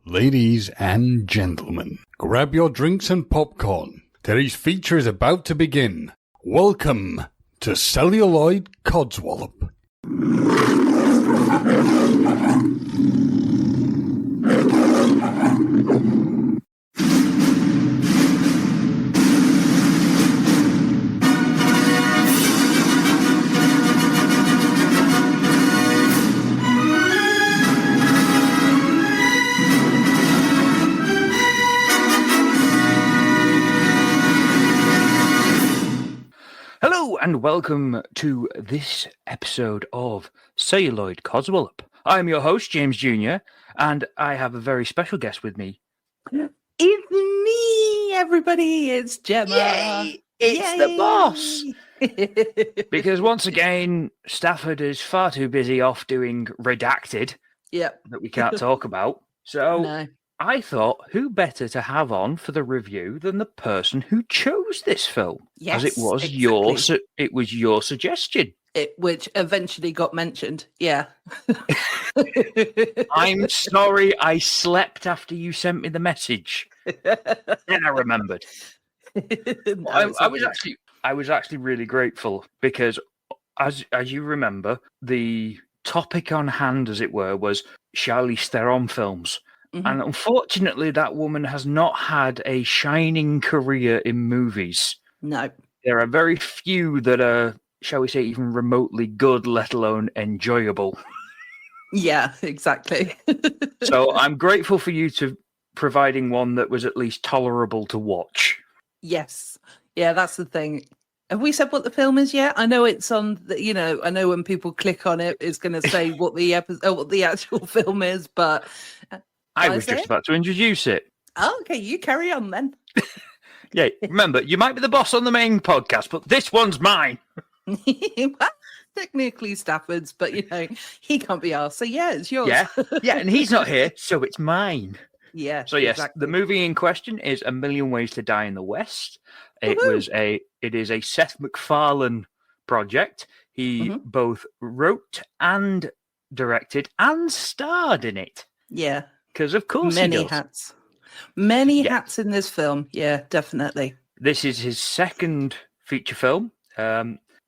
Ladies and gentlemen, grab your drinks and popcorn. Today's feature is about to begin. Welcome to Celluloid Codswallop. Hello and welcome to this episode of Celluloid Codswallop. I'm your host, James Jr., and I have a very special guest with me. It's me, everybody. It's Gemma. Yay! It's the boss! Because once again, Stafford is far too busy off doing Redacted Yep. that we can't talk about. So No. I thought, who better to have on for the review than the person who chose this film? Yes, As it was your suggestion. Which eventually got mentioned. Yeah. I'm sorry I slept after you sent me the message. Then I remembered. No, I was actually really grateful because as you remember, the topic on hand, as it were, was Charlize Theron films. Mhm. And unfortunately, that woman has not had a shining career in movies. No. There are very few that are, shall we say, even remotely good, let alone enjoyable. Yeah, exactly. So I'm grateful for you to providing one that was at least tolerable to watch. Yes. Yeah, that's the thing. Have we said what the film is yet? I know it's on. I know when people click on it, it's going to say what the what the actual film is. But I was just about to introduce it. Oh, okay, you carry on then. Yeah, remember, you might be the boss on the main podcast, but this one's mine. Well, technically Stafford's, but he can't be asked. So yeah, it's yours. Yeah, and he's not here, so it's mine. Yeah. So yes, exactly. the movie in question is A Million Ways to Die in the West. It is a Seth MacFarlane project. He both wrote and directed and starred in it. Yeah. Because of course Many he does. hats. Many hats in this film. Yeah, definitely. This is his second feature film.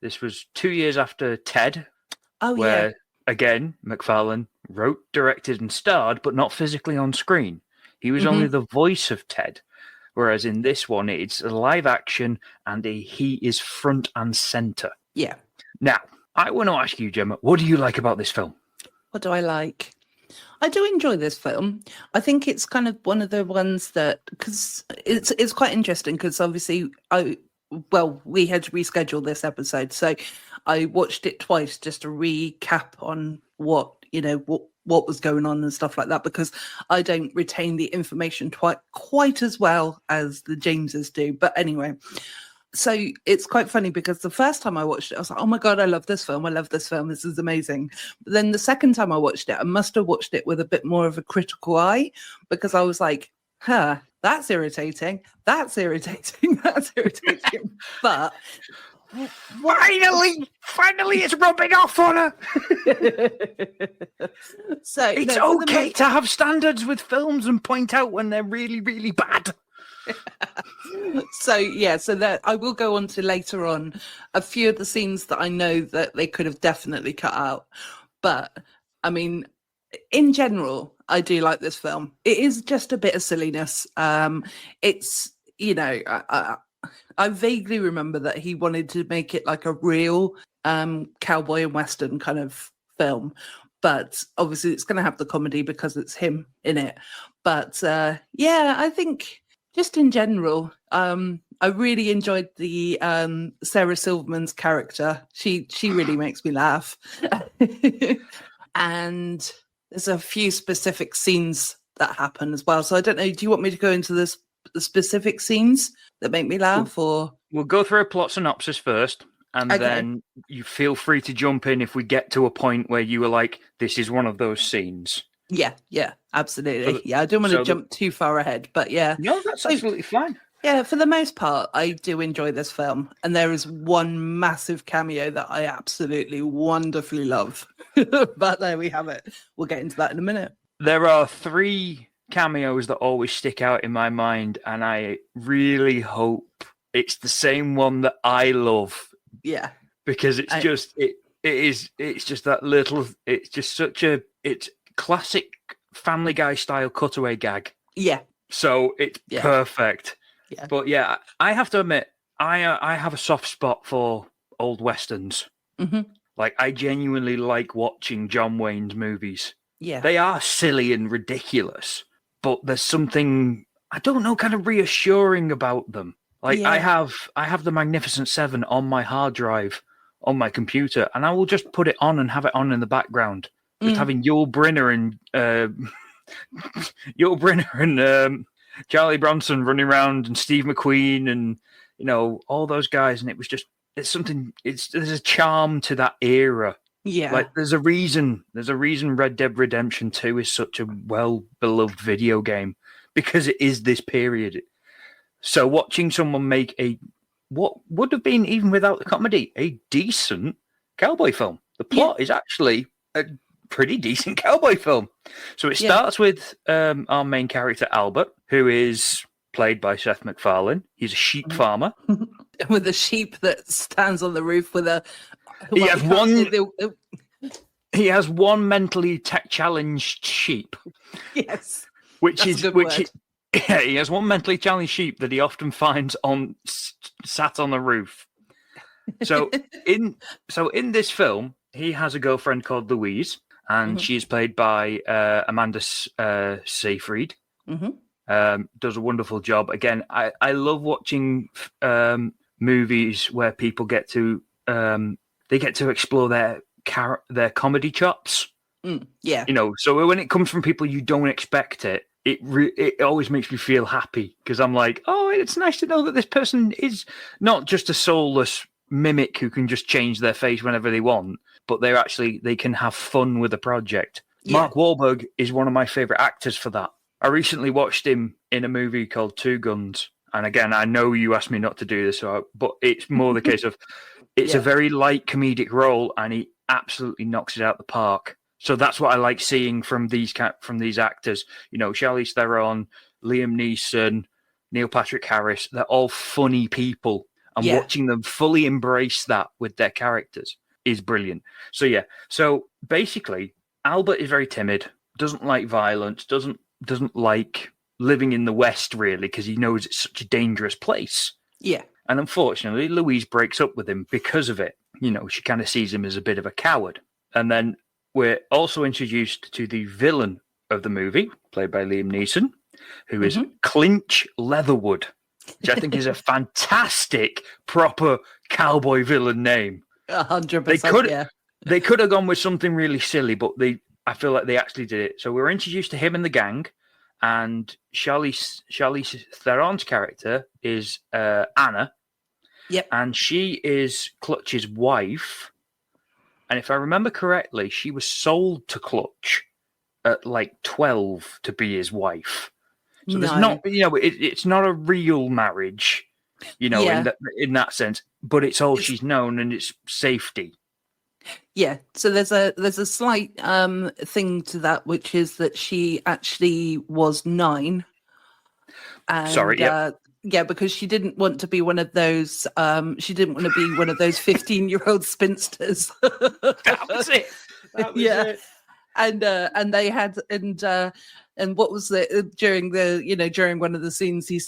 This was 2 years after Ted, where, again, MacFarlane wrote, directed, and starred, but not physically on screen. He was only the voice of Ted, whereas in this one, it's a live action, and he is front and center. Yeah. Now, I want to ask you, Gemma, what do you like about this film? What do I like? I do enjoy this film. I think it's kind of one of the ones that, because it's quite interesting, because obviously we had to reschedule this episode, so I watched it twice just to recap on what was going on and stuff like that, because I don't retain the information quite as well as the Jameses do. But anyway, so it's quite funny because the first time I watched it, I was like, oh my God, I love this film. This is amazing. But then the second time I watched it, I must have watched it with a bit more of a critical eye, because I was like, that's irritating. That's irritating. But finally it's rubbing off on her. So it's okay to have standards with films and point out when they're really, really bad. So that I will go on to later on a few of the scenes that I know that they could have definitely cut out. But I mean, in general, I do like this film. It is just a bit of silliness. It's I vaguely remember that he wanted to make it like a real cowboy and western kind of film, but obviously it's going to have the comedy because it's him in it. But I think just in general, I really enjoyed the Sarah Silverman's character. She really makes me laugh. And there's a few specific scenes that happen as well. So I don't know, do you want me to go into the specific scenes that make me laugh, or we'll go through a plot synopsis first, and then you feel free to jump in if we get to a point where you were like, this is one of those scenes. Yeah, absolutely. I don't want to jump too far ahead, but yeah. No, that's absolutely fine. Yeah, for the most part, I do enjoy this film. And there is one massive cameo that I absolutely wonderfully love. But there we have it. We'll get into that in a minute. There are three cameos that always stick out in my mind, and I really hope it's the same one that I love. Yeah, because it's just that little. It's just it's classic Family Guy style cutaway gag. Yeah. So it's perfect. Yeah. But yeah, I have to admit, I have a soft spot for old westerns. Mm-hmm. Like, I genuinely like watching John Wayne's movies. Yeah. They are silly and ridiculous, but there's something, I don't know, kind of reassuring about them. Like, I have the Magnificent Seven on my hard drive on my computer, and I will just put it on and have it on in the background. Just having Yul Brynner and Charlie Bronson running around, and Steve McQueen, and all those guys, and there's a charm to that era. Yeah, like there's a reason Red Dead Redemption 2 is such a well beloved video game, because it is this period. So watching someone make what would have been, even without the comedy, a decent cowboy film. The plot is actually a pretty decent cowboy film. So it starts with our main character, Albert, who is played by Seth MacFarlane. He's a sheep farmer. With a sheep that stands on the roof with a... He has one mentally challenged sheep. Yes. He has one mentally challenged sheep that he often finds sat on the roof. So in this film, he has a girlfriend called Louise, and she's played by Amanda Seyfried. Does a wonderful job. Again, I love watching movies where people get to explore their comedy chops. So when it comes from people you don't expect it always makes me feel happy, because I'm like, oh, it's nice to know that this person is not just a soulless mimic who can just change their face whenever they want, but they can have fun with the project. Mark Wahlberg is one of my favorite actors for that. I recently watched him in a movie called Two Guns, and again, I know you asked me not to do this, but it's more the case of it's a very light comedic role, and he absolutely knocks it out the park. So that's what I like seeing from these actors. Charlize Theron, Liam Neeson, Neil Patrick Harris. They're all funny people, and watching them fully embrace that with their characters is brilliant. So basically, Albert is very timid, doesn't like violence, doesn't like living in the West really, because he knows it's such a dangerous place. Yeah. And unfortunately, Louise breaks up with him because of it. She kind of sees him as a bit of a coward. And then we're also introduced to the villain of the movie, played by Liam Neeson, who is Clinch Leatherwood, which I think is a fantastic, proper cowboy villain name. 100%. They could have gone with something really silly, but I feel like they actually did it. So we're introduced to him and the gang, and Charlize Theron's character is Anna. Yep. And she is Clutch's wife. And if I remember correctly, she was sold to Clutch at like 12 to be his wife. So there's not, it's not a real marriage, in that sense, but it's all she's known, and it's safety. Yeah. So there's a slight thing to that, which is that she actually was 9. And, Sorry. Yep. Yeah, because she didn't want to be one of those. She didn't want to be one of those 15-year-old spinsters. That was it. It. And they had and what was it during one of the scenes? She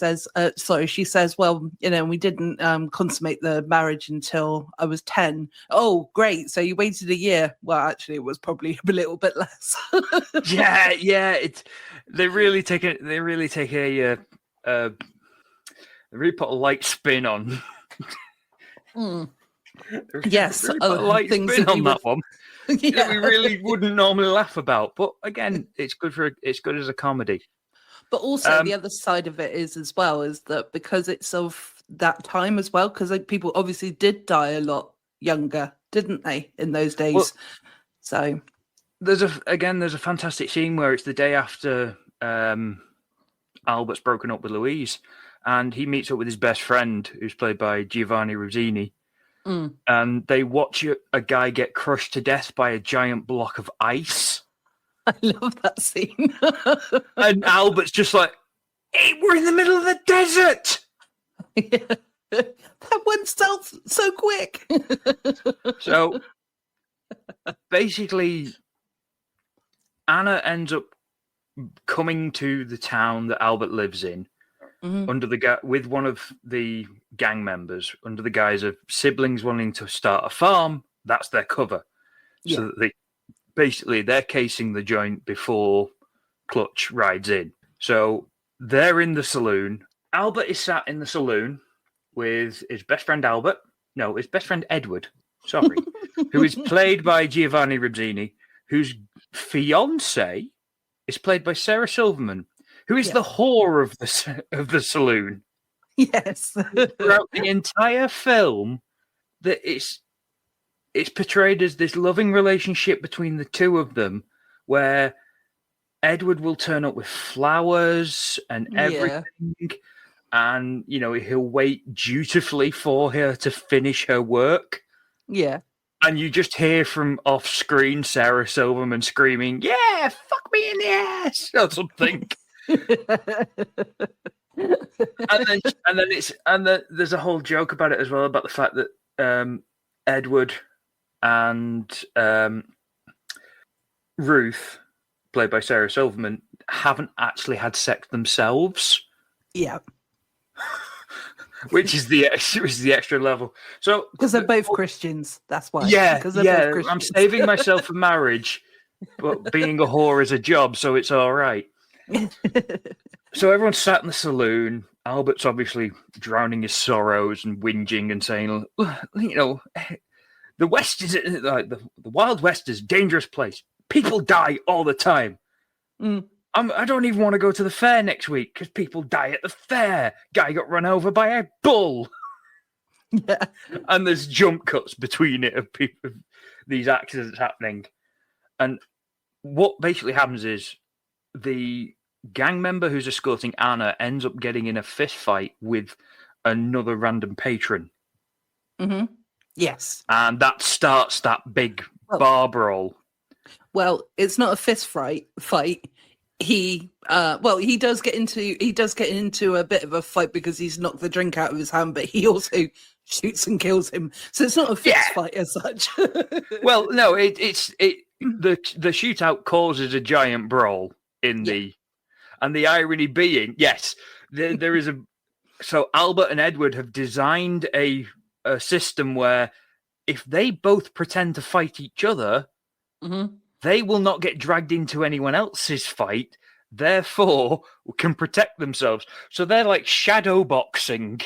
says, well, we didn't consummate the marriage until I was 10. Oh, great! So you waited a year. Well, actually, it was probably a little bit less. yeah. They really put a light spin on. Yes, really put a light spin on that one. That we really wouldn't normally laugh about, but again, it's good as a comedy. But also the other side of it is that because it's of that time as well, because people obviously did die a lot younger, didn't they, in those days? Well, so there's a fantastic scene where it's the day after Albert's broken up with Louise, and he meets up with his best friend, who's played by Giovanni Ribisi, and they watch a guy get crushed to death by a giant block of ice. I love that scene. And Albert's just like, hey, we're in the middle of the desert. Yeah. That went south so quick. So basically, Anna ends up coming to the town that Albert lives in with one of the gang members under the guise of siblings wanting to start a farm. That's their cover. So that they're casing the joint before Clutch rides in. So they're in the saloon. Albert is sat in the saloon with his best friend his best friend Edward, who is played by Giovanni Ribzini, whose fiance is played by Sarah Silverman, who is the whore of the saloon. Yes. Throughout the entire film, that it's portrayed as this loving relationship between the two of them, where Edward will turn up with flowers and everything, and he'll wait dutifully for her to finish her work. Yeah. And you just hear from off screen Sarah Silverman screaming, "Yeah, fuck me in the ass," or something. There's a whole joke about it as well, about the fact that Edward and Ruth, played by Sarah Silverman, haven't actually had sex themselves. Yeah. Which is the extra level. So because they're both Christians, that's why. Yeah, because they're both I'm saving myself for marriage, but being a whore is a job, so it's all right. So everyone's sat in the saloon. Albert's obviously drowning his sorrows and whinging and saying, the West is like the Wild West is a dangerous place. People die all the time. I don't even want to go to the fair next week because people die at the fair. Guy got run over by a bull. Yeah. And there's jump cuts between it of people, these accidents happening. And what basically happens is the gang member who's escorting Anna ends up getting in a fist fight with another random patron. Mm-hmm. Yes. And that starts that big bar brawl. Well, it's not a fist fight. He does get into a bit of a fight because he's knocked the drink out of his hand, but he also shoots and kills him. So it's not a fist fight as such. Well, no, the shootout causes a giant brawl in the, and the irony being, there is so Albert and Edward have designed a system where if they both pretend to fight each other, they will not get dragged into anyone else's fight, therefore can protect themselves. So they're like shadow boxing,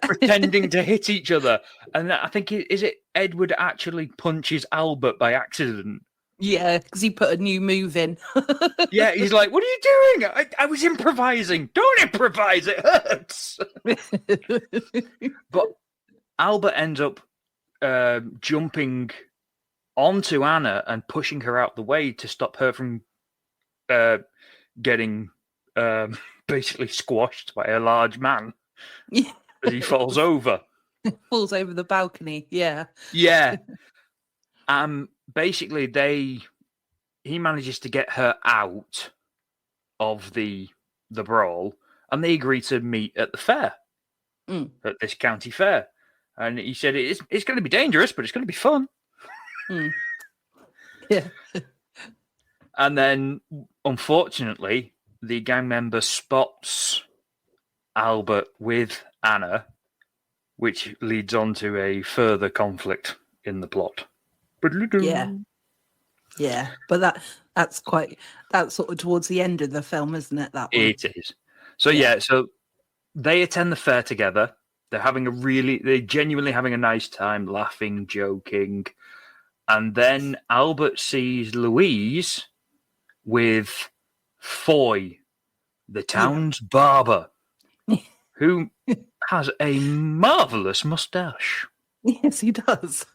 pretending to hit each other. And I think, is it Edward actually punches Albert by accident? Yeah, because he put a new move in. Yeah, he's like, "What are you doing? I was improvising. Don't improvise, it hurts." But Albert ends up jumping onto Anna and pushing her out the way to stop her from getting basically squashed by a large man as he falls over. Falls over the balcony, yeah. Basically, he manages to get her out of the brawl, and they agree to meet at the fair, at this county fair. And he said it's going to be dangerous, but it's going to be fun. Yeah. And then, unfortunately, the gang member spots Albert with Anna, which leads on to a further conflict in the plot. Yeah, but that's sort of towards the end of the film, isn't it? That one? It is. So so they attend the fair together. They're genuinely having a nice time, laughing, joking. And then Albert sees Louise with Foy, the town's barber, who has a marvellous moustache. Yes, he does.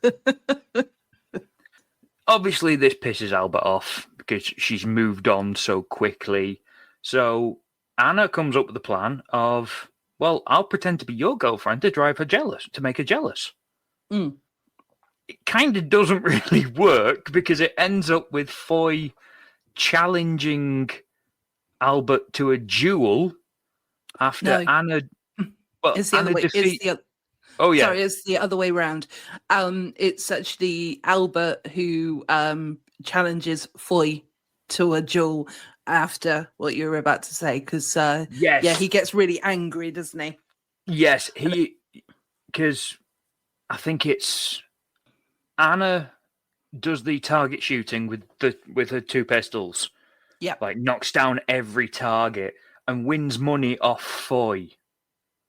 Obviously, this pisses Albert off because she's moved on so quickly. So Anna comes up with the plan of, well, I'll pretend to be your girlfriend to drive her jealous, to make her jealous. It kind of doesn't really work because it ends up with Foy challenging Albert to a duel after Anna. Well, it's the Anna other way. defeat. Oh yeah, sorry, it's the other way around. It's actually Albert who challenges Foy to a duel after what you were about to say, because yes, he gets really angry, doesn't he? Yes, because I think it's Anna does the target shooting with her two pistols. Yeah, like knocks down every target and wins money off Foy.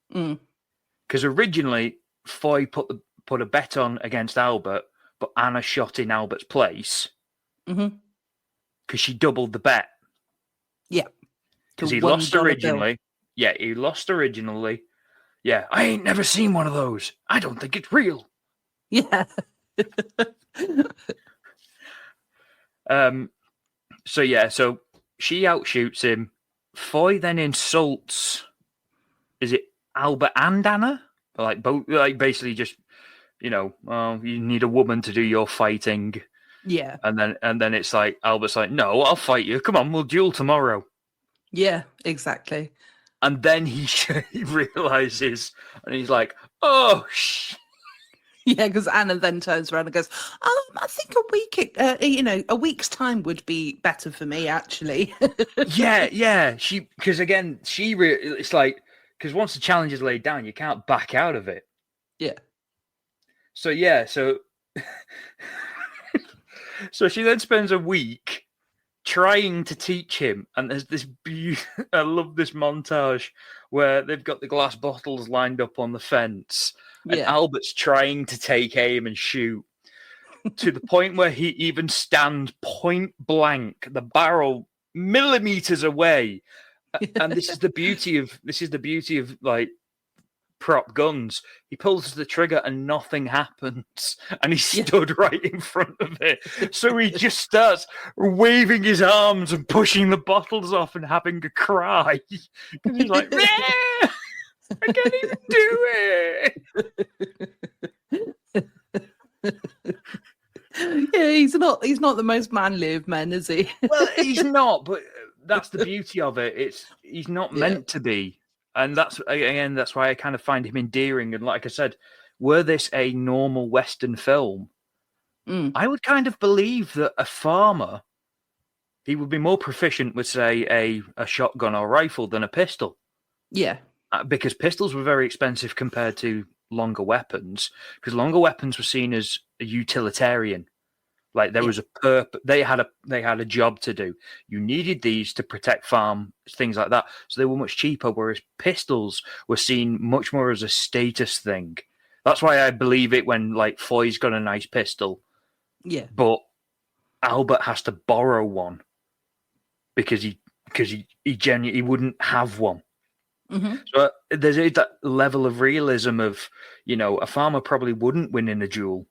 Because originally Foy put a bet on against Albert, but Anna shot in Albert's place because she doubled the bet. Yeah, because he lost originally. Bill. Yeah, he lost originally. Yeah, I ain't never seen one of those. I don't think it's real. Yeah. So she outshoots him. Foy then insults. Is it Albert and Anna? Like both, like basically just, you need a woman to do your fighting. Yeah. And then it's like Albert's like, no, I'll fight you. Come on, we'll duel tomorrow. Yeah, exactly. And then he realizes, and he's like, oh, Yeah, because Anna then turns around and goes, I think a week's time would be better for me, actually. yeah. Because again, it's like, because once the challenge is laid down, you can't back out of it. Yeah. So so she then spends a week trying to teach him, and there's this I love this montage where they've got the glass bottles lined up on the fence, and Albert's trying to take aim and shoot to the point where he even stands point blank, the barrel millimeters away. And this is the beauty of like prop guns. He pulls the trigger and nothing happens, and he stood right in front of it. So he just starts waving his arms and pushing the bottles off and having a cry because he's like, I can't even do it. Yeah, he's not the most manly of men, is he? Well, he's not, but that's the beauty of it. He's not meant to be. And that's why I kind of find him endearing. And like I said, were this a normal Western film, I would kind of believe that a farmer, he would be more proficient with, say, a shotgun or rifle than a pistol. Yeah. Because pistols were very expensive compared to longer weapons, because longer weapons were seen as a utilitarian. Like there was a purpose. They had a job to do. You needed these to protect farm, things like that. So they were much cheaper. Whereas pistols were seen much more as a status thing. That's why I believe it when like Foy's got a nice pistol. Yeah. But Albert has to borrow one because he genuinely wouldn't have one. Mm-hmm. So there's that level of realism of, a farmer probably wouldn't win in a duel.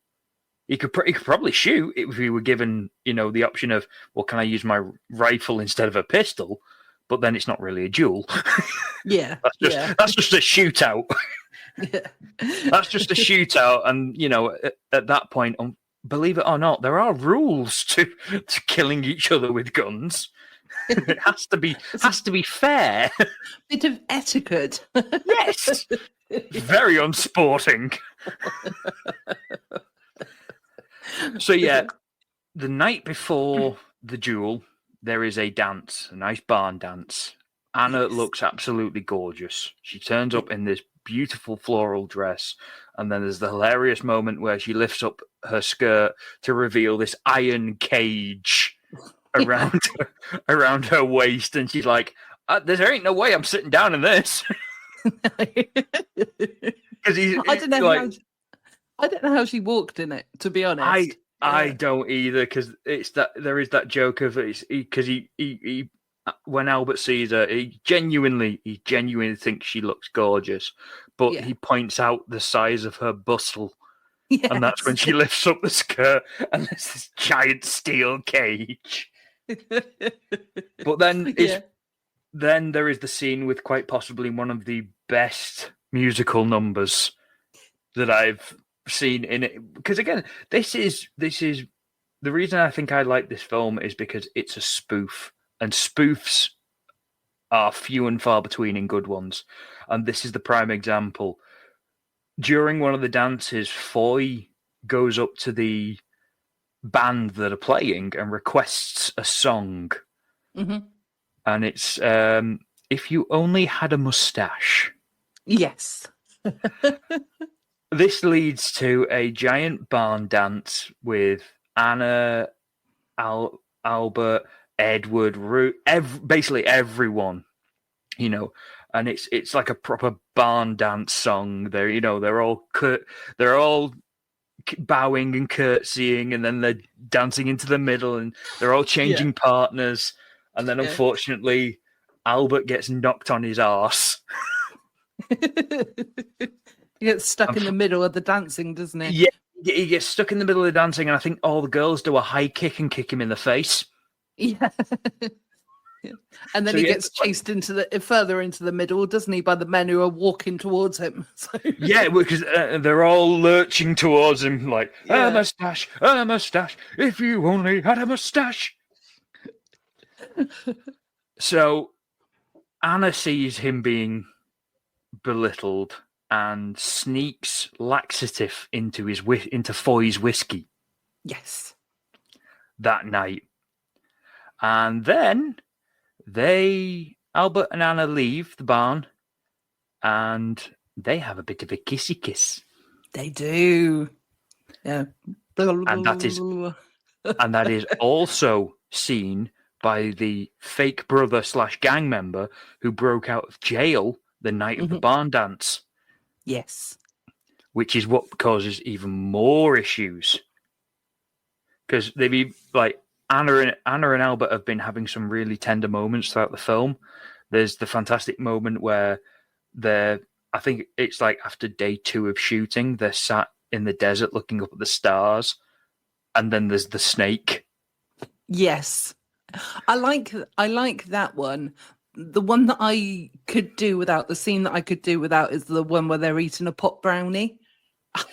He could probably shoot if he were given, the option of, well, can I use my rifle instead of a pistol? But then it's not really a duel. Yeah, that's just a shootout. Yeah. That's just a shootout, and at that point, believe it or not, there are rules to killing each other with guns. It has to be fair. Bit of etiquette. Yes, very unsporting. So the night before the duel, there is a dance, a nice barn dance. Anna looks absolutely gorgeous. She turns up in this beautiful floral dress, and then there's the hilarious moment where she lifts up her skirt to reveal this iron cage around her waist, and she's like, "There ain't no way I'm sitting down in this." Because I don't know how she walked in it, to be honest. I don't either, because there is that joke of because he when Albert sees her, he genuinely thinks she looks gorgeous, but he points out the size of her bustle, and that's when she lifts up the skirt and there's this giant steel cage. But then then there is the scene with quite possibly one of the best musical numbers that I've seen in it, because again, this is the reason I think I like this film is because it's a spoof, and spoofs are few and far between in good ones. And this is the prime example. During one of the dances, Foy goes up to the band that are playing and requests a song. Mm-hmm. And it's If You Only Had a Mustache. Yes. This leads to a giant barn dance with Anna, Albert, Edward, basically everyone, and it's like a proper barn dance song. They're all bowing and curtsying, and then they're dancing into the middle, and they're all changing partners, and then unfortunately Albert gets knocked on his arse. He gets stuck in the middle of the dancing, doesn't he? Yeah, he gets stuck in the middle of the dancing, and I think all the girls do a high kick and kick him in the face. Yeah. And then he gets chased further into the middle, doesn't he, by the men who are walking towards him. So... Yeah, because they're all lurching towards him like, a mustache, if you only had a mustache. So Anna sees him being belittled and sneaks laxative into Foy's whiskey. Yes. That night. And then Albert and Anna leave the barn and they have a bit of a kissy kiss. They do. Yeah. And that is also seen by the fake brother / gang member who broke out of jail the night of the barn dance. Yes. Which is what causes even more issues. Because Anna and Albert have been having some really tender moments throughout the film. There's the fantastic moment where I think it's like after day 2 of shooting, they're sat in the desert looking up at the stars, and then there's the snake. Yes. I like that one. The one that I could do without, the scene that I could do without, is the one where they're eating a pot brownie.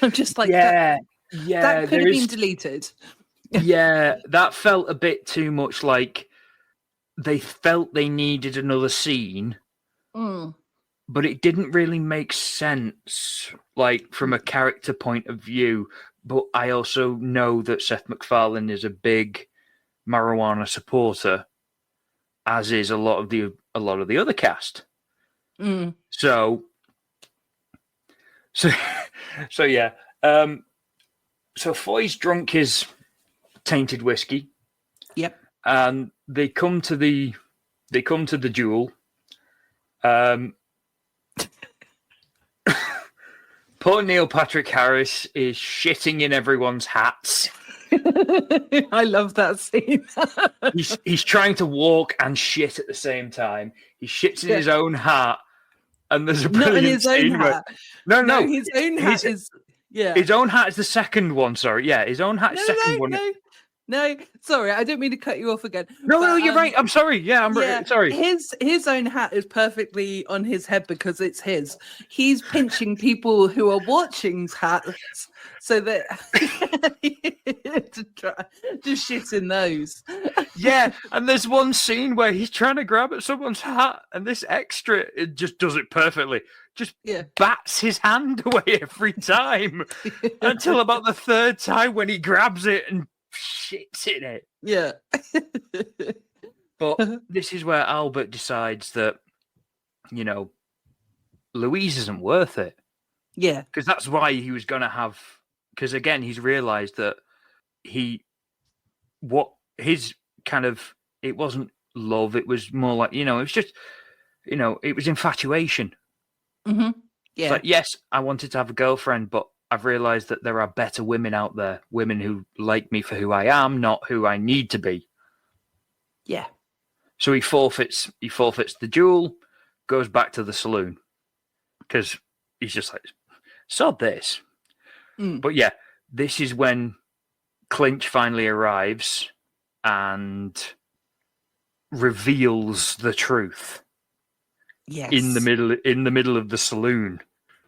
I'm just like, that could have been deleted. Yeah, that felt a bit too much like they felt they needed another scene, but it didn't really make sense, like from a character point of view. But I also know that Seth MacFarlane is a big marijuana supporter, as is a lot of the other cast. So yeah. So Foy's drunk his tainted whiskey. Yep. And they come to the duel. Poor Neil Patrick Harris is shitting in everyone's hats. I love that scene. he's trying to walk and shit at the same time. He shits in his own hat, and there's a brilliant scene where... No, his own hat is... Yeah. His own hat is the second one, sorry. Yeah, his own hat is the second one. No, sorry, I don't mean to cut you off again. No, you're right. I'm sorry. Yeah, sorry. His own hat is perfectly on his head because it's his. He's pinching people who are watching's hats so that to try to shit in those. Yeah, and there's one scene where he's trying to grab at someone's hat, and this extra just does it perfectly. Just bats his hand away every time until about the third time when he grabs it and shits in it. Yeah. But this is where Albert decides that, Louise isn't worth it. Yeah. Because that's why he was going to have... Because, again, he's realised that it wasn't love, it was more like, it was just, it was infatuation. Mm-hmm. Yeah. It's like, yes, I wanted to have a girlfriend, but I've realised that there are better women out there, women who like me for who I am, not who I need to be. Yeah. So he forfeits the duel, goes back to the saloon, because he's just like, sod this. But yeah, this is when Clinch finally arrives and reveals the truth. Yes. In the middle of the saloon,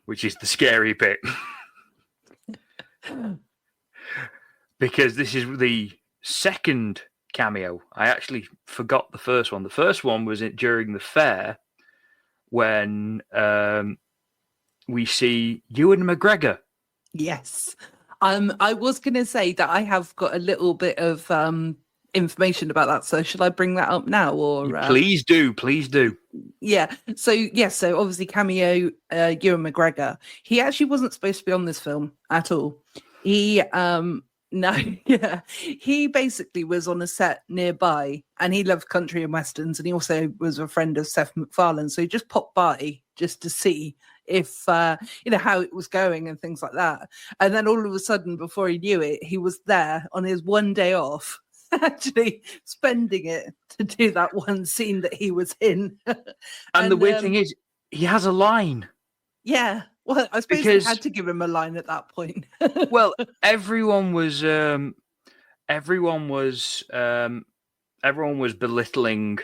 which is the scary bit. Because this is the second cameo. I actually forgot the first one. The first one was during the fair when we see Ewan McGregor. Yes. I was going to say that I have got a little bit of information about that. So should I bring that up now? Or Please do. Yeah. So obviously cameo Ewan McGregor. He actually wasn't supposed to be on this film at all. He no, yeah. He basically was on a set nearby and he loved country and westerns, and he also was a friend of Seth MacFarlane. So he just popped by just to see if how it was going and things like that. And then all of a sudden, before he knew it, he was there on his one day off, actually spending it to do that one scene that he was in. And the weird thing is, he has a line. Yeah. Well, I suppose they had to give him a line at that point. Well, everyone was belittling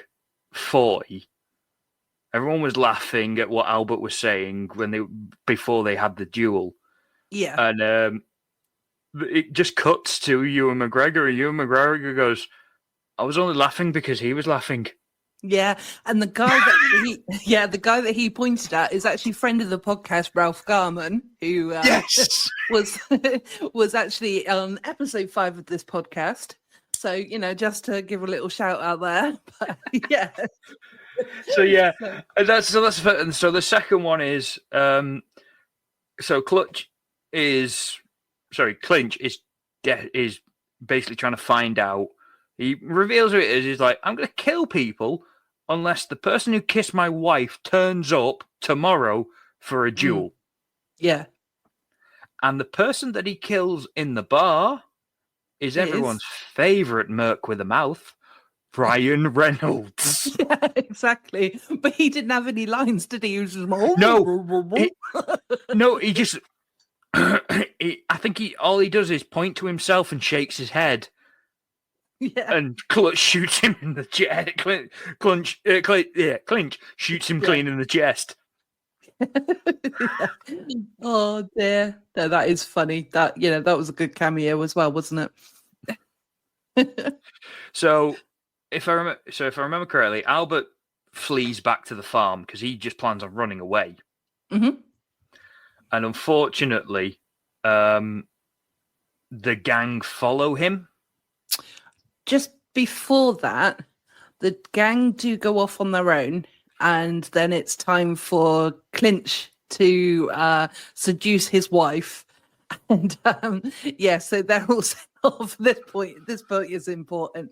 Foy. Everyone was laughing at what Albert was saying before they had the duel. Yeah. And it just cuts to Ewan McGregor, and Ewan McGregor goes, "I was only laughing because he was laughing." Yeah, and the guy that he pointed at is actually a friend of the podcast, Ralph Garman, who was actually on episode 5 of this podcast. So just to give a little shout out there. But, yeah. So yeah, that's and so the second one is Clinch is basically trying to find out. He reveals who it is. He's like, I'm going to kill people unless the person who kissed my wife turns up tomorrow for a duel. Yeah. And the person that he kills in the bar is everyone's favourite merc with a mouth, Ryan Reynolds. Yeah, exactly. But he didn't have any lines, did he? He was just he just... I think all he does is point to himself and shakes his head. Yeah. And Clutch shoots him in the chest. Clinch shoots him clean in the chest. Yeah. Oh dear. No, that is funny. That that was a good cameo as well, wasn't it? So if I remember correctly, Albert flees back to the farm because he just plans on running away. Mm-hmm. And unfortunately, the gang follow him. Just before that, the gang do go off on their own, and then it's time for Clinch to seduce his wife. And so they're all set off. This point is important.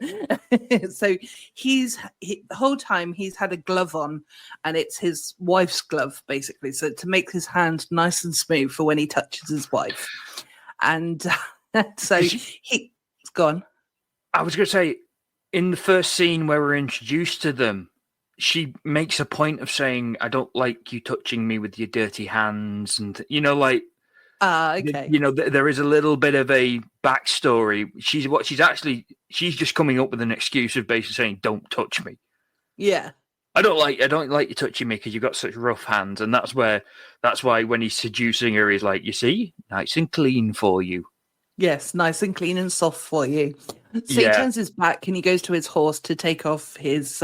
So the whole time he's had a glove on, and it's his wife's glove, basically. So to make his hand nice and smooth for when he touches his wife. And so he's gone. I was going to say, in the first scene where we're introduced to them, she makes a point of saying, "I don't like you touching me with your dirty hands," and okay. There is a little bit of a backstory. She's just coming up with an excuse of basically saying, "Don't touch me." Yeah. I don't like you touching me because you've got such rough hands, and that's why when he's seducing her, he's like, "You see, nice and clean for you." Yes, nice and clean and soft for you. So he turns his back and he goes to his horse to take off his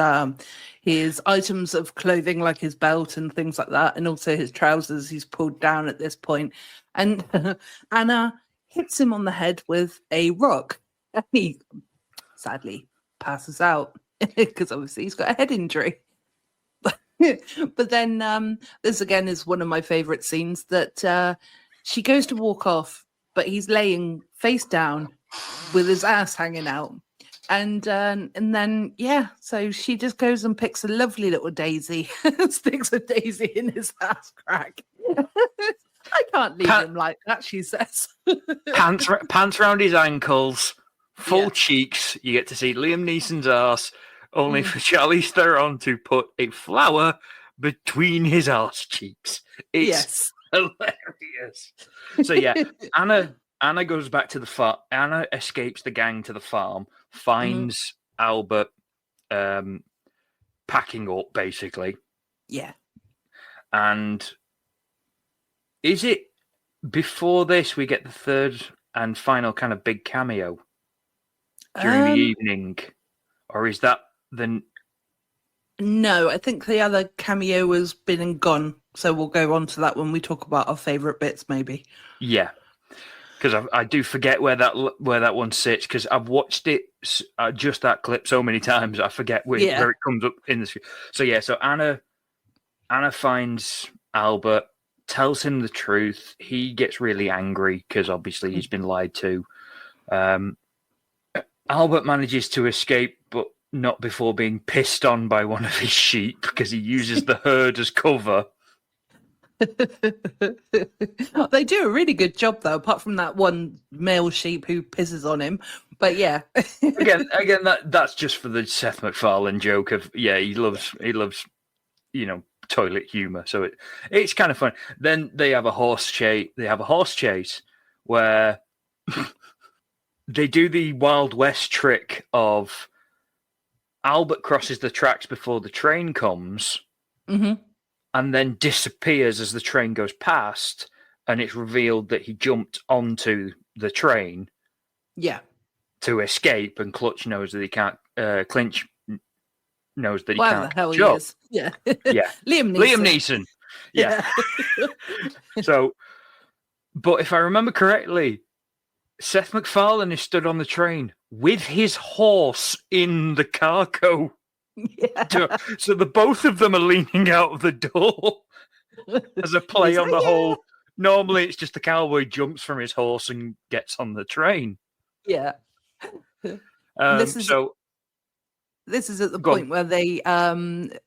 items of clothing, like his belt and things like that, and also his trousers he's pulled down at this point. And Anna hits him on the head with a rock, and he sadly passes out because obviously he's got a head injury. But then this again is one of my favourite scenes that she goes to walk off, but he's laying face down with his ass hanging out. And then, so she just goes and picks a lovely little daisy, sticks a daisy in his ass crack. I can't leave him like that, she says. Pants around his ankles, full cheeks. You get to see Liam Neeson's ass, only for Charlize Theron to put a flower between his arse cheeks. It's hilarious. So Anna goes back to the farm. Anna escapes the gang to the farm, finds Albert packing up, basically. Yeah. And is it before this we get the third and final kind of big cameo? during the evening, or is that the? No, I think the other cameo has been and gone. So we'll go on to that when we talk about our favourite bits, maybe. Yeah, because I do forget where that one sits, because I've watched it just that clip so many times I forget where it comes up in the. So Anna finds Albert, tells him the truth. He gets really angry because obviously he's been lied to. Albert manages to escape, but not before being pissed on by one of his sheep, because he uses the herd as cover. They do a really good job, though, apart from that one male sheep who pisses on him. But yeah, again, that's just for the Seth MacFarlane joke of he loves toilet humor. So it's kind of fun. Then they have a horse chase. They have a horse chase where they do the Wild West trick of Albert crosses the tracks before the train comes. Mm-hmm. And then disappears as the train goes past, and it's revealed that he jumped onto the train, to escape. And Clutch knows that he can't. Clinch knows that he can't. The hell he is. Yeah, yeah. Liam Neeson. Yeah. So, but if I remember correctly, Seth MacFarlane is stood on the train with his horse in the cargo. Yeah. So the both of them are leaning out of the door as a play on the whole. Normally, it's just the cowboy jumps from his horse and gets on the train. Yeah. This is at the point where they,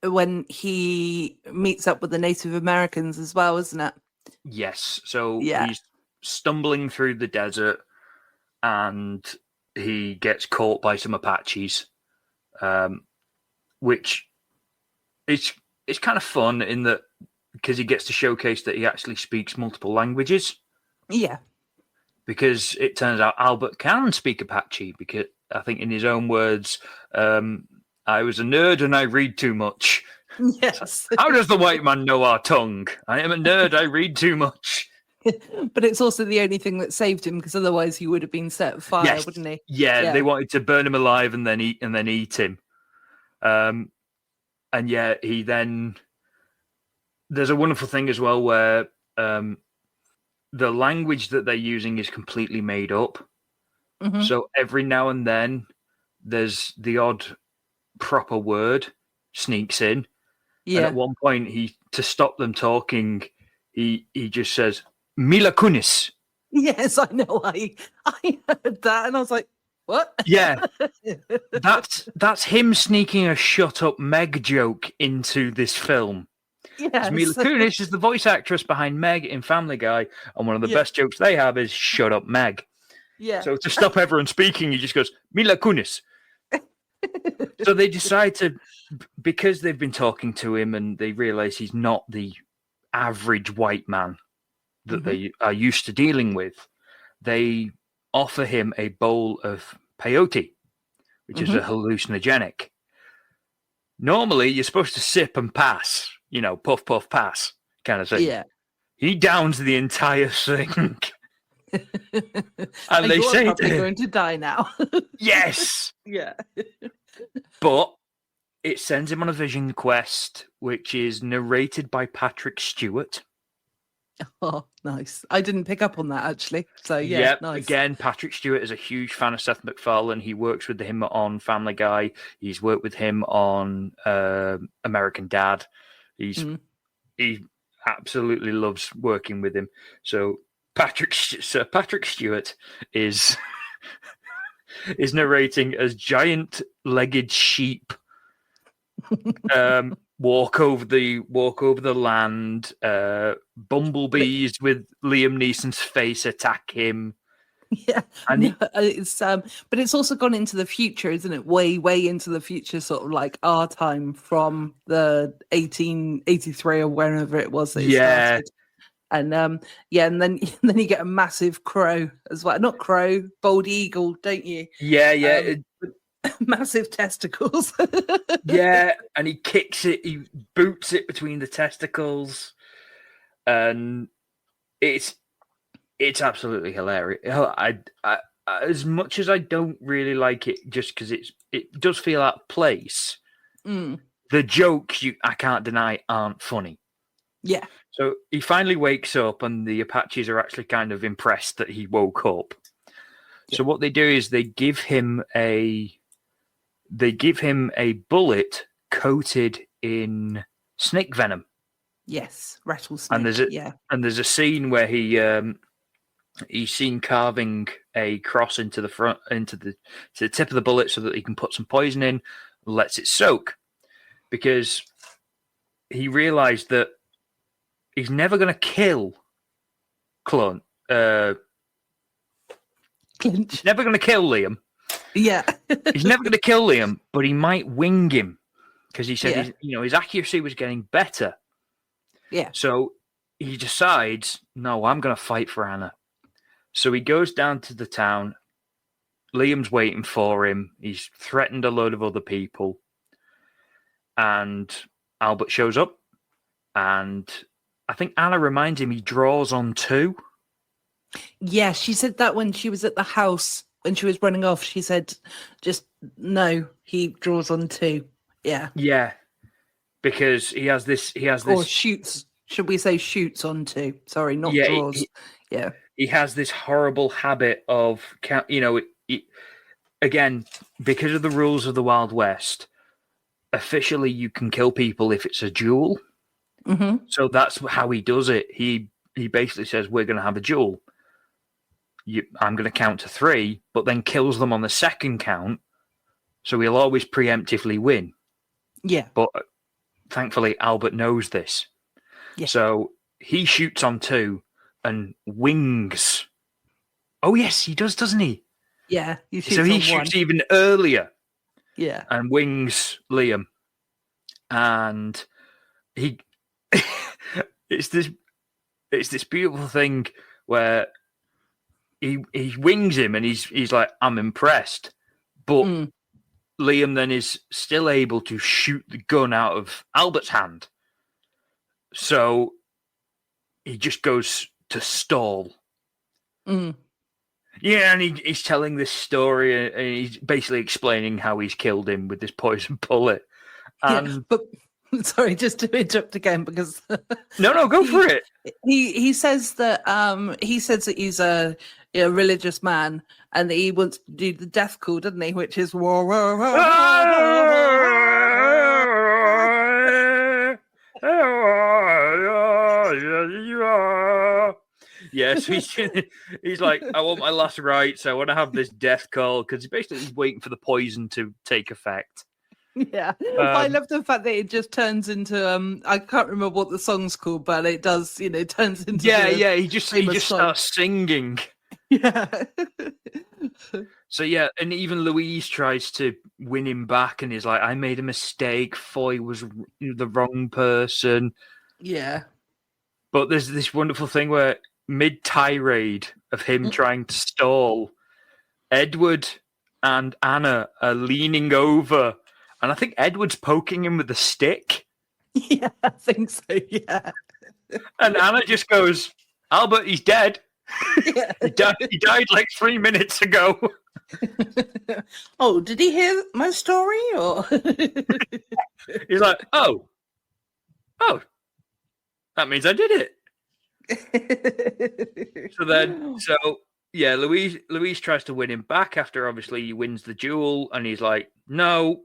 when he meets up with the Native Americans as well, isn't it? Yes. So he's stumbling through the desert, and he gets caught by some Apaches. Which it's kind of fun in that, because he gets to showcase that he actually speaks multiple languages. Yeah. Because it turns out Albert can speak Apache, because I think in his own words, I was a nerd and I read too much. Yes. How does the white man know our tongue? I am a nerd, I read too much. But it's also the only thing that saved him, because otherwise he would have been set fire, wouldn't he? Yeah, they wanted to burn him alive and then eat him. And he then, there's a wonderful thing as well where the language that they're using is completely made up. Mm-hmm. So every now and then there's the odd proper word sneaks in. Yeah. And at one point, to stop them talking, he just says, Mila Kunis. Yes, I know. I heard that and I was like, what? Yeah. That's him sneaking a shut up Meg joke into this film. Yes. Mila Kunis is the voice actress behind Meg in Family Guy, and one of the best jokes they have is "Shut up, Meg." Yeah. So to stop everyone speaking, he just goes Mila Kunis. So they decide to, because they've been talking to him and they realize he's not the average white man that they are used to dealing with, they offer him a bowl of peyote, which is a hallucinogenic. Normally, you're supposed to sip and pass, puff, puff, pass kind of thing. Yeah. He downs the entire thing. And they you're say probably going to die now. Yes. Yeah. But it sends him on a vision quest, which is narrated by Patrick Stewart. Oh, nice. I didn't pick up on that, actually. So, nice. Again, Patrick Stewart is a huge fan of Seth MacFarlane. He works with him on Family Guy. He's worked with him on American Dad. He absolutely loves working with him. So Patrick Stewart is narrating as giant-legged sheep walk over the land. Bumblebees with Liam Neeson's face attack him. Yeah, and it's but it's also gone into the future, isn't it? Way, way into the future, sort of like our time from the 1883 or whenever it was that it started. And and then you get a massive crow as well. Not crow, bald eagle, don't you? Yeah. Massive testicles. Yeah, and he kicks it, he boots it between the testicles, and it's absolutely hilarious. as much as I don't really like it, just because it does feel out of place. The jokes I can't deny aren't funny. Yeah. So he finally wakes up, and the Apaches are actually kind of impressed that he woke up. Yeah. So what they do is they give him a bullet coated in snake venom. Yes, rattlesnake. And there's a scene where he's seen carving a cross into the tip of the bullet so that he can put some poison in, lets it soak, because he realized that he's never going to kill Clint. Clinch. Never going to kill Liam. Yeah. He's never going to kill Liam, but he might wing him, because he said his accuracy was getting better. Yeah. So he decides, no, I'm going to fight for Anna. So he goes down to the town. Liam's waiting for him. He's threatened a load of other people. And Albert shows up. And I think Anna reminds him he draws on 2. Yeah, she said that when she was at the house, when she was running off. She said, no, he draws on 2. Yeah. Yeah. Because he has this. Or shoots. Should we say shoots on 2? Sorry, not draws. Yeah. He has this horrible habit of, again, because of the rules of the Wild West, officially you can kill people if it's a duel. Mm-hmm. So that's how he does it. He basically says, we're going to have a duel. I'm going to count to 3, but then kills them on the second count. So he'll always preemptively win. Yeah. But thankfully, Albert knows this. Yeah. So he shoots on 2 and wings. Oh, yes, he does, doesn't he? Yeah. He shoots even earlier. Yeah. And wings Liam. And he... it's this beautiful thing where he wings him and he's like, I'm impressed. But Liam then is still able to shoot the gun out of Albert's hand. So he just goes to stall. Yeah, and he's telling this story and he's basically explaining how he's killed him with this poison bullet. But sorry, just to interrupt again, because no, go for it. He says that he's a religious man and that he wants to do the death call, doesn't he? Which is Yes, he's like, I want my last rites. I want to have this death call, because basically he's waiting for the poison to take effect. Yeah, I love the fact that it just turns into I can't remember what the song's called, but it does, turns into he just starts singing. Yeah. So yeah, and even Louise tries to win him back, and he's like, I made a mistake. Foy was the wrong person. Yeah. But there's this wonderful thing where mid tirade of him trying to stall, Edward and Anna are leaning over. And I think Edward's poking him with a stick. Yeah, I think so, yeah. And Anna just goes, Albert, he's dead. Yeah. He died like 3 minutes ago. Oh, did he hear my story? Or he's like, oh, that means I did it. So Louise tries to win him back after obviously he wins the duel, and he's like, no,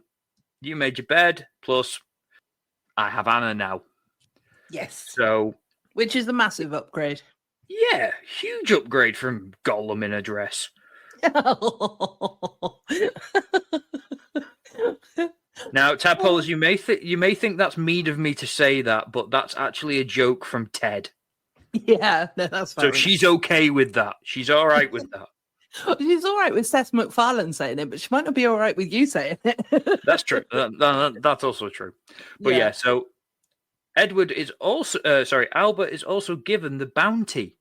you made your bed, plus I have Anna now. Yes. So, which is a massive upgrade. Yeah, huge upgrade from Gollum in a dress. Now, Tadpoles, you may think that's mean of me to say that, but that's actually a joke from Ted. Yeah, no, that's fine. So she's okay with that. She's all right with that. She's all right with Seth MacFarlane saying it, but she might not be all right with you saying it. That's true. That's also true. But yeah, so Albert is also given the bounty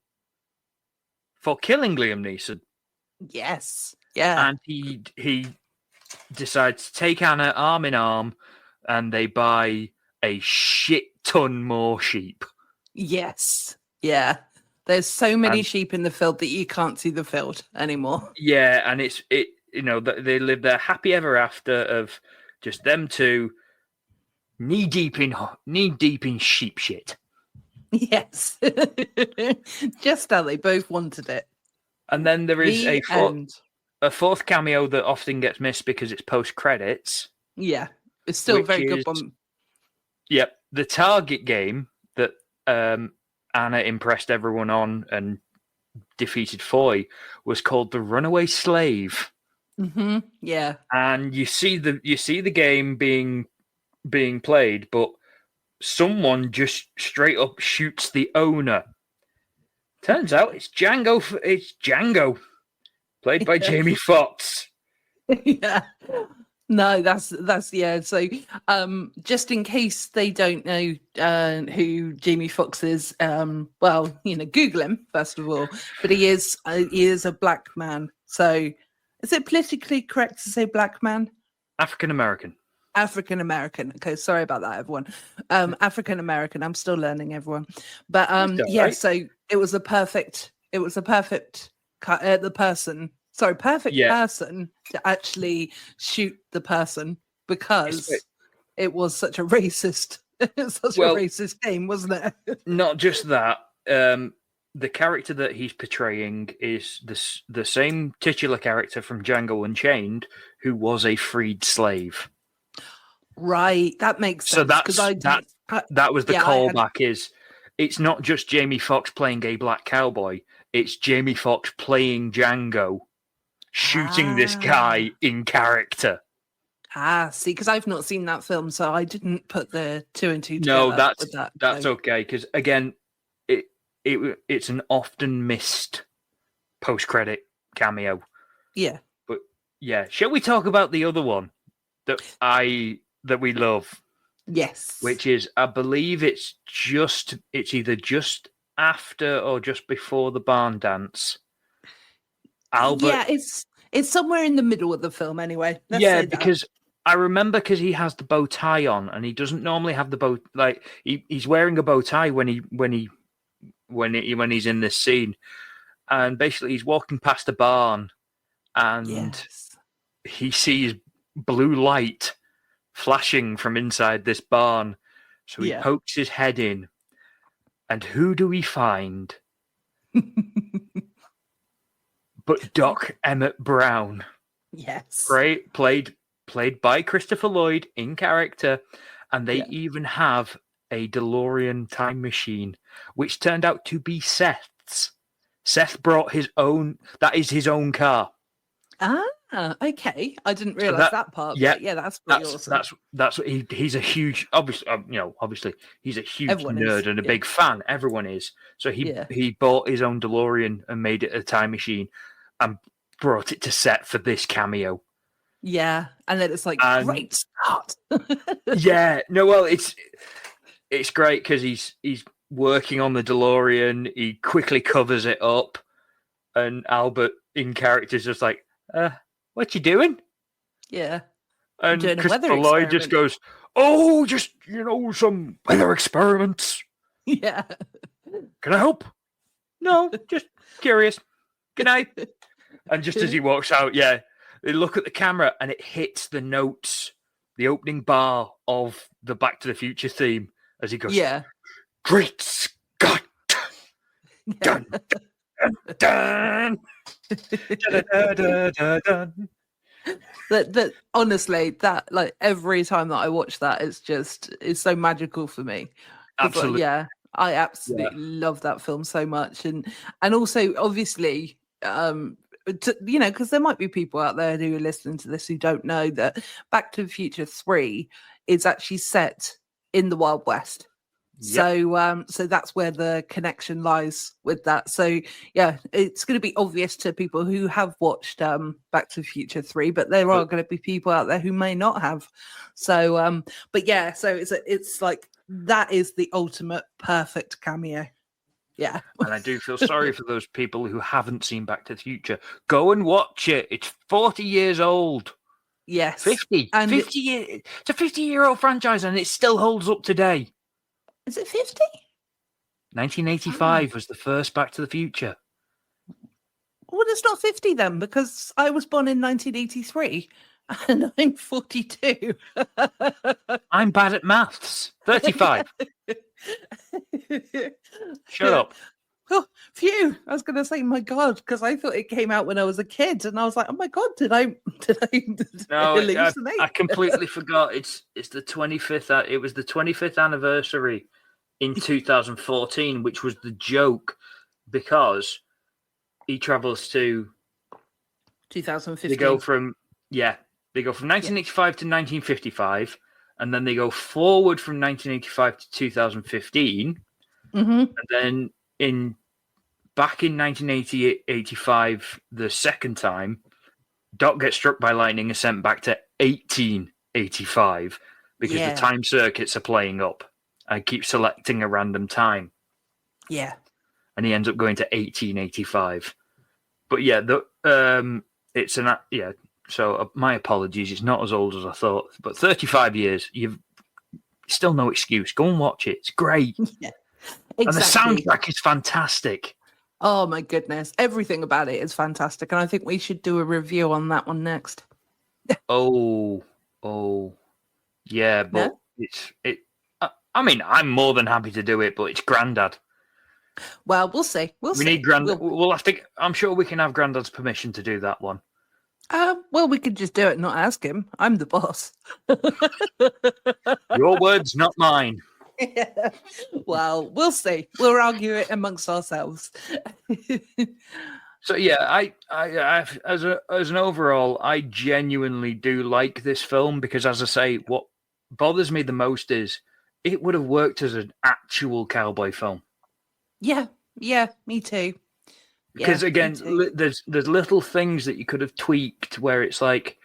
for killing Liam Neeson. Yes. Yeah. And he decides to take Anna arm in arm, and they buy a shit ton more sheep. Yes. Yeah. There's so many And- sheep in the field that you can't see the field anymore. Yeah, and they live their happy ever after of just them two knee deep in sheep shit. Yes. Just how they both wanted it. And then there is The end. a fourth cameo that often gets missed because it's post credits. Yeah. It's still a Which very good is- one. Yep, the target game that Anna impressed everyone on and defeated Foy was called The Runaway Slave. Mm-hmm. Yeah. And you see the game being played, but someone just straight up shoots the owner. Turns out it's Django. It's Django, played by Jamie Foxx. Yeah. No, that's yeah. So, just in case they don't know who Jamie Foxx is, well, Google him first of all. But he is a black man. So, is it politically correct to say black man? African American. African American. Okay, sorry about that, everyone. African American. I'm still learning, everyone. But yeah. Right. So it was a perfect. Perfect person to actually shoot the person because it was such a racist, a racist game, wasn't it? Not just that. The character that he's portraying is the same titular character from Django Unchained, who was a freed slave. Right, that makes sense. So that was the callback. It's not just Jamie Foxx playing a black cowboy; it's Jamie Foxx playing Django, shooting this guy in character. See, because I've not seen that film, so I didn't put the two and two No, together. that's okay. Because again, it's an often missed post-credit cameo. Yeah, but yeah, shall we talk about the other one that we love? Yes, which is, I believe it's either just after or just before the barn dance. Albert, yeah, it's somewhere in the middle of the film anyway. Let's say that. Because I remember because he has the bow tie on, and he doesn't normally have the bow. Like he's wearing a bow tie when he's in this scene, and basically he's walking past a barn, and he sees blue light flashing from inside this barn. So he pokes his head in, and who do we find? But Doc Emmett Brown. Yes. Great, played by Christopher Lloyd in character, and they even have a DeLorean time machine, which turned out to be Seth's. Seth brought his own. That is his own car. Okay. I didn't realize that part. Yeah, that's pretty awesome. That's what he's a huge. Obviously, he's a huge nerd and a big fan. Everyone is. So he bought his own DeLorean and made it a time machine, and brought it to set for this cameo. Yeah, and then it's like great start. Yeah, no, well, it's great because he's working on the DeLorean. He quickly covers it up, and Albert in character is just like, "What you doing?" Yeah, and Christopher Lloyd just goes, "Oh, just some weather experiments." Yeah. Can I help? No, just curious. Good night. And just as he walks out, they look at the camera and it hits the notes, the opening bar of the Back to the Future theme as he goes, "Great Scott!" Dun, dun, dun, dun. That honestly, that like every time that I watch that, it's so magical for me. Absolutely, I absolutely love that film so much, and also obviously, because there might be people out there who are listening to this who don't know that Back to the Future 3 is actually set in the Wild West. Yep. So that's where the connection lies with that. So it's going to be obvious to people who have watched Back to the Future 3, but there are going to be people out there who may not have. So so it's like that is the ultimate perfect cameo. Yeah. And I do feel sorry for those people who haven't seen Back to the Future. Go and watch it. It's 40 years old. Yes. 50 years. It's a 50-year-old franchise and it still holds up today. Is it 50? 1985 was the first Back to the Future. Well, it's not 50 then, because I was born in 1983 and I'm 42. I'm bad at maths. 35. Shut up. Oh, phew. I was going to say, my God, because I thought it came out when I was a kid. And I was like, oh my God, did I No, hallucinate? I completely forgot. It's the 25th. It was the 25th anniversary in 2014, which was the joke because he travels to 2015. They go from 1985 to 1955, and then they go forward from 1985 to 2015, and then back in 1985, the second time, Doc gets struck by lightning and sent back to 1885 because the time circuits are playing up. I keep selecting a random time. Yeah. And he ends up going to 1885. But yeah, so my apologies. It's not as old as I thought. But 35 years, you've still no excuse. Go and watch it. It's great. Yeah, And exactly. the soundtrack is fantastic. Oh my goodness. Everything about it is fantastic. And I think we should do a review on that one next. Yeah, but I mean, I'm more than happy to do it, but it's Grandad. Well, we'll see. We need Grandad. We'll have to. I'm sure we can have Grandad's permission to do that one. Well, we could just do it and not ask him. I'm the boss. Your words, not mine. Yeah. Well, we'll see. We'll argue it amongst ourselves. So yeah, I as an overall, I genuinely do like this film because, as I say, what bothers me the most is it would have worked as an actual cowboy film. Yeah, me too. Because again, there's little things that you could have tweaked where it's like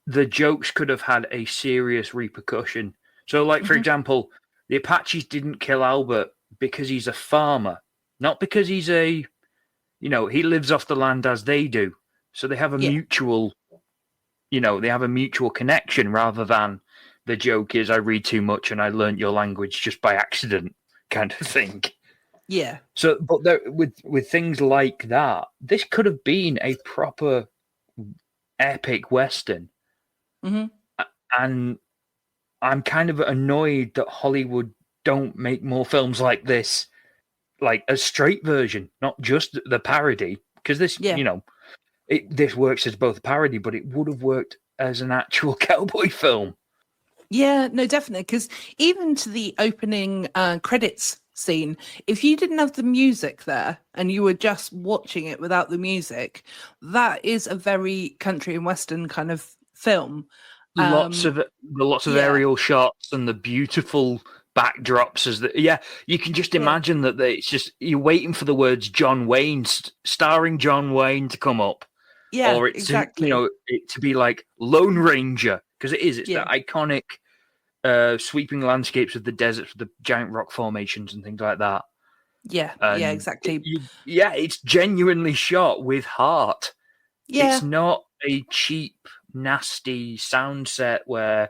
the jokes could have had a serious repercussion. So, like for example, the Apaches didn't kill Albert because he's a farmer, not because he's he lives off the land as they do. So they have a mutual, they have a mutual connection rather than the joke is I read too much and I learnt your language just by accident kind of thing. Yeah. So, but with things like that, this could have been a proper epic Western. And I'm kind of annoyed that Hollywood don't make more films like this, like a straight version, not just the parody. Because this, this works as both a parody, but it would have worked as an actual cowboy film. Yeah, no, definitely. Because even to the opening credits scene, if you didn't have the music there and you were just watching it without the music, that is a very country and western kind of film. Lots of aerial shots and the beautiful backdrops you can just imagine that it's just you're waiting for the words John Wayne starring John Wayne to come up, or it's exactly. It to be like Lone Ranger, because it's the iconic sweeping landscapes of the desert with the giant rock formations and things like that. Exactly. It's genuinely shot with heart. It's not a cheap, nasty sound set where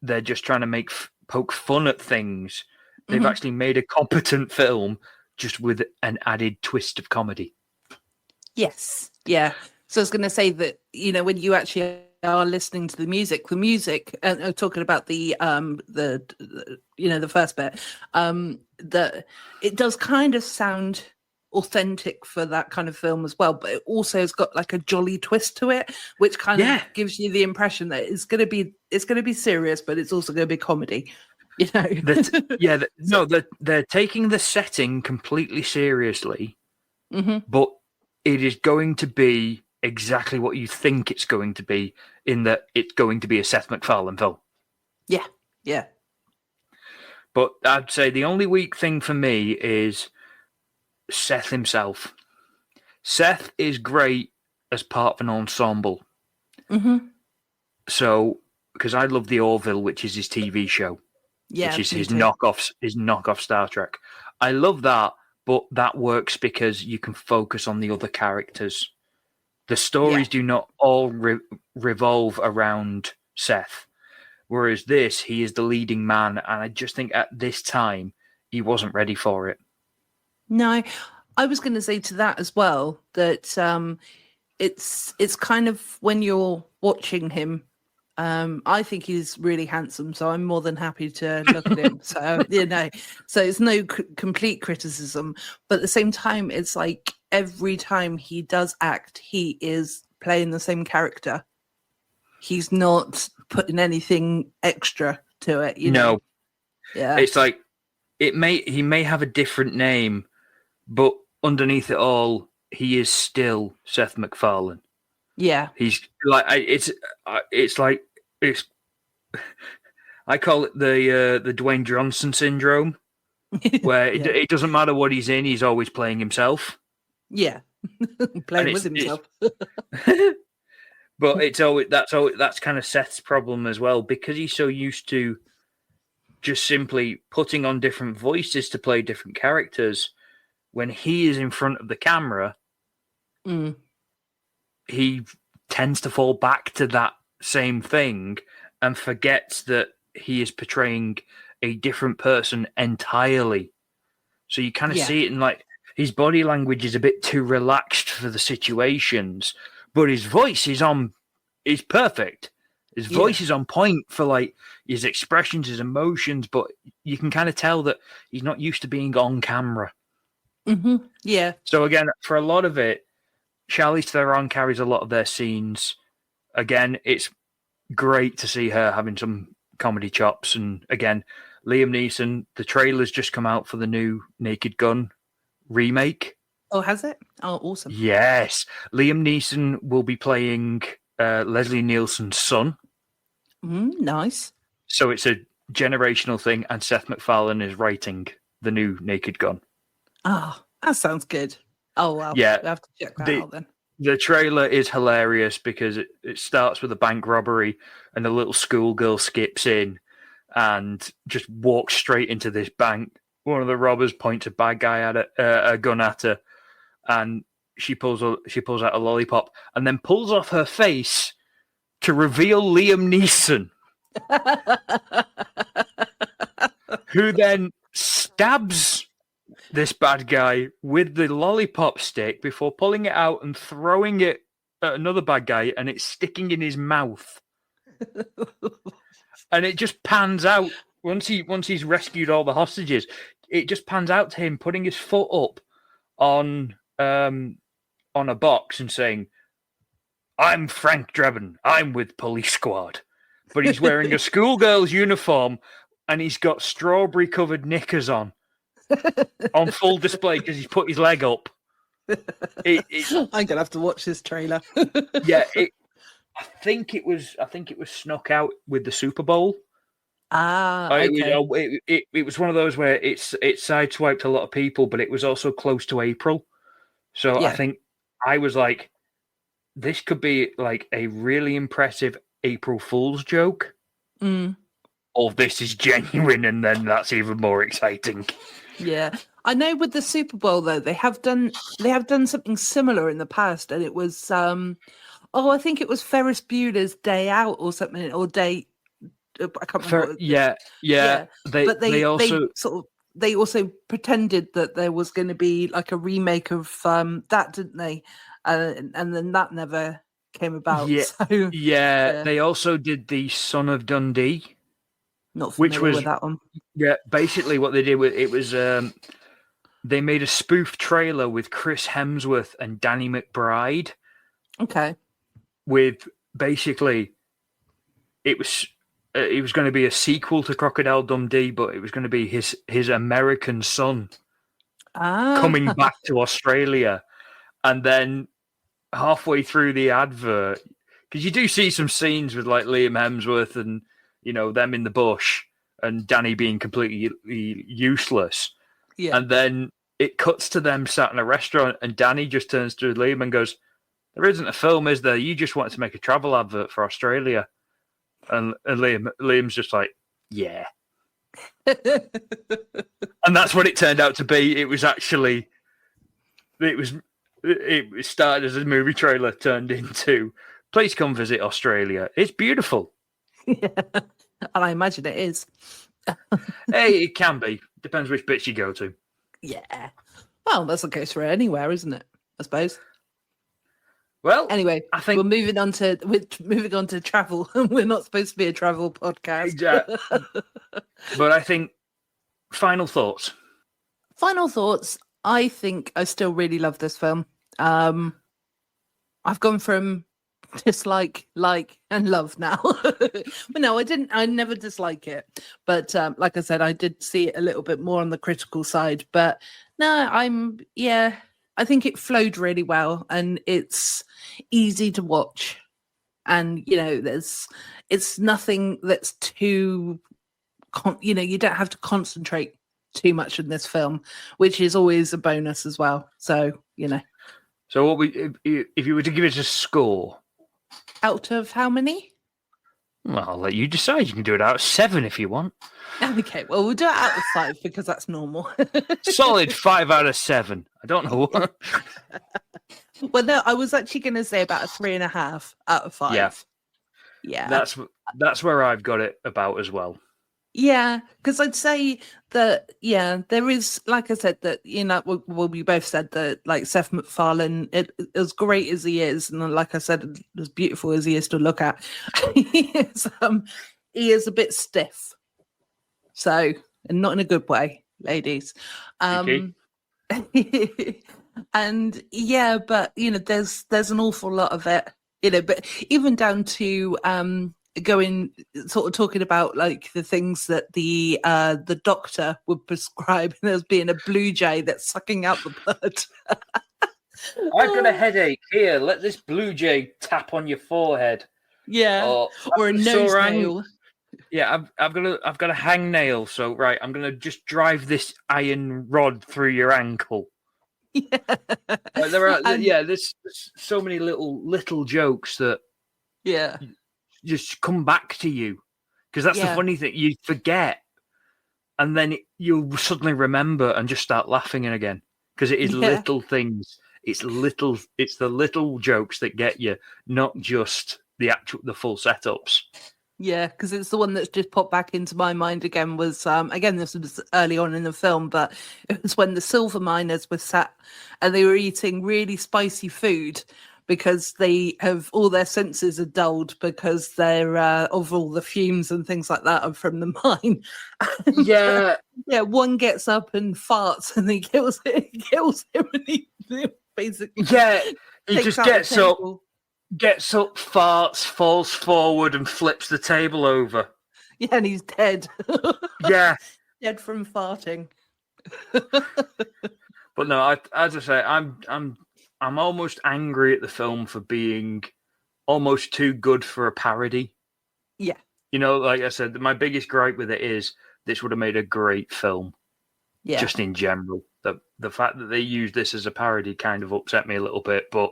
they're just trying to poke fun at things. They've actually made a competent film just with an added twist of comedy. Yes. Yeah. So I was going to say that, when you actually are listening to the music, and talking about the first bit, that it does kind of sound authentic for that kind of film as well, but it also has got like a jolly twist to it, which kind of gives you the impression that it's going to be serious, but it's also going to be comedy. They're taking the setting completely seriously, but it is going to be exactly what you think it's going to be, in that it's going to be a Seth MacFarlane film. Yeah. But I'd say the only weak thing for me is Seth himself. Seth is great as part of an ensemble. So, because I love The Orville, which is his TV show, which is his knockoff Star Trek. I love that, but that works because you can focus on the other characters. The stories do not all revolve around Seth. Whereas he is the leading man, and I just think at this time, he wasn't ready for it. No, I was going to say to that as well that it's kind of when you're watching him. I think he's really handsome, so I'm more than happy to look at him. So so it's no complete criticism, but at the same time, it's like every time he does act, he is playing the same character. He's not putting anything extra to it. No, yeah, it's like he may have a different name, but underneath it all, he is still Seth MacFarlane. Yeah, he's like it's I call it the Dwayne Johnson syndrome, where it doesn't matter what he's in, he's always playing himself. Yeah, playing with himself. But that's kind of Seth's problem as well, because he's so used to just simply putting on different voices to play different characters. When he is in front of the camera, he tends to fall back to that same thing and forgets that he is portraying a different person entirely. So you kind of see it in like his body language is a bit too relaxed for the situations, but his voice is perfect. His voice is on point for like his expressions, his emotions, but you can kind of tell that he's not used to being on camera. Mm-hmm. Yeah. So again, for a lot of it, Charlize Theron carries a lot of their scenes. Again, it's great to see her having some comedy chops. And again, Liam Neeson, the trailer's just come out for the new Naked Gun remake. Oh, has it? Oh, awesome. Yes. Liam Neeson will be playing Leslie Nielsen's son. Nice. So it's a generational thing, and Seth MacFarlane is writing the new Naked Gun. Oh, that sounds good. Oh, well, yeah. I have to check that out then. The trailer is hilarious because it starts with a bank robbery and a little schoolgirl skips in and just walks straight into this bank. One of the robbers points a bad guy at it, a gun at her, and she pulls out a lollipop and then pulls off her face to reveal Liam Neeson, who then stabs this bad guy with the lollipop stick before pulling it out and throwing it at another bad guy, and it's sticking in his mouth. And it just pans out once he's rescued all the hostages. It just pans out to him putting his foot up on a box and saying, "I'm Frank Drebin. I'm with Police Squad." But he's wearing a schoolgirl's uniform and he's got strawberry-covered knickers on full display because he's put his leg up. I'm gonna have to watch this trailer. Yeah, I think it was snuck out with the Super Bowl. Okay. It was one of those where it sideswiped a lot of people, but it was also close to April. So I think I was like, this could be like a really impressive April Fool's joke. Or this is genuine, and then that's even more exciting. Yeah. I know with the Super Bowl though, they have done something similar in the past, and it was I think it was Ferris Bueller's Day Out or something, or Day I can't remember. Yeah. But they also pretended that there was going to be like a remake of that, didn't they? And then that never came about. Yeah, so, They also did the Son of Dundee. Not familiar with that one. Yeah, basically what they did was they made a spoof trailer with Chris Hemsworth and Danny McBride. Okay. With basically, it was going to be a sequel to Crocodile Dundee, but it was going to be his American son coming back to Australia, and then halfway through the advert, because you do see some scenes with like Liam Hemsworth and them in the bush and Danny being completely useless, and then it cuts to them sat in a restaurant, and Danny just turns to Liam and goes, "There isn't a film, is there? You just wanted to make a travel advert for Australia." And Liam's just like, "Yeah." And that's what it turned out to be. It was actually, it started as a movie trailer, turned into, "Please come visit Australia. It's beautiful." Yeah. And I imagine it is. Hey, it can be, Depends which bits you go to. Yeah. Well, that's the case for anywhere, isn't it? I suppose. Well, Anyway, I think we're moving on to travel. We're not supposed to be a travel podcast. But I think final thoughts. Final thoughts. I think I still really love this film. I've gone from dislike, like, and love now. But no, I never dislike it. But like I said, I did see it a little bit more on the critical side. But no, I think it flowed really well and it's easy to watch. And, it's nothing that's too, you don't have to concentrate too much in this film, which is always a bonus as well. So, So if you were to give it a score? Out of how many? Well, I'll let you decide. You can do it out of 7 if you want. Okay, well, we'll do it out of 5 because that's normal. Solid 5 out of 7. I don't know what. Well, no, I was actually going to say about a 3.5 out of 5. Yeah. That's where I've got it about as well. Yeah, because I'd say that, there is, like I said, that, well, we both said that, like, Seth MacFarlane, as great as he is, and like I said, as beautiful as he is to look at, he is a bit stiff. So, and not in a good way, ladies. Okay. And, but, there's an awful lot of it, but even down to... going sort of talking about like the things that the doctor would prescribe as being a blue jay that's sucking out the blood. I've got a headache. Here, let this blue jay tap on your forehead. Yeah, or a nose nail. Yeah, I've got a hangnail. So right, I'm gonna just drive this iron rod through your ankle. Yeah, there's so many little jokes that just come back to you, because that's the funny thing. You forget, and then you'll suddenly remember and just start laughing again, because it is little things. It's the little jokes that get you, not just the full setups. Yeah, because it's the one that's just popped back into my mind again. Was again, this was early on in the film, but it was when the silver miners were sat and they were eating really spicy food, because they have all their senses are dulled because they're of all the fumes and things like that are from the mine. One gets up and farts and he kills him, and he basically he just gets up, farts, falls forward, and flips the table over. Yeah, and he's dead. Dead from farting. But no, as I say, I'm almost angry at the film for being almost too good for a parody. Yeah. Like I said, my biggest gripe with it is this would have made a great film. Yeah. Just in general. The fact that they used this as a parody kind of upset me a little bit. But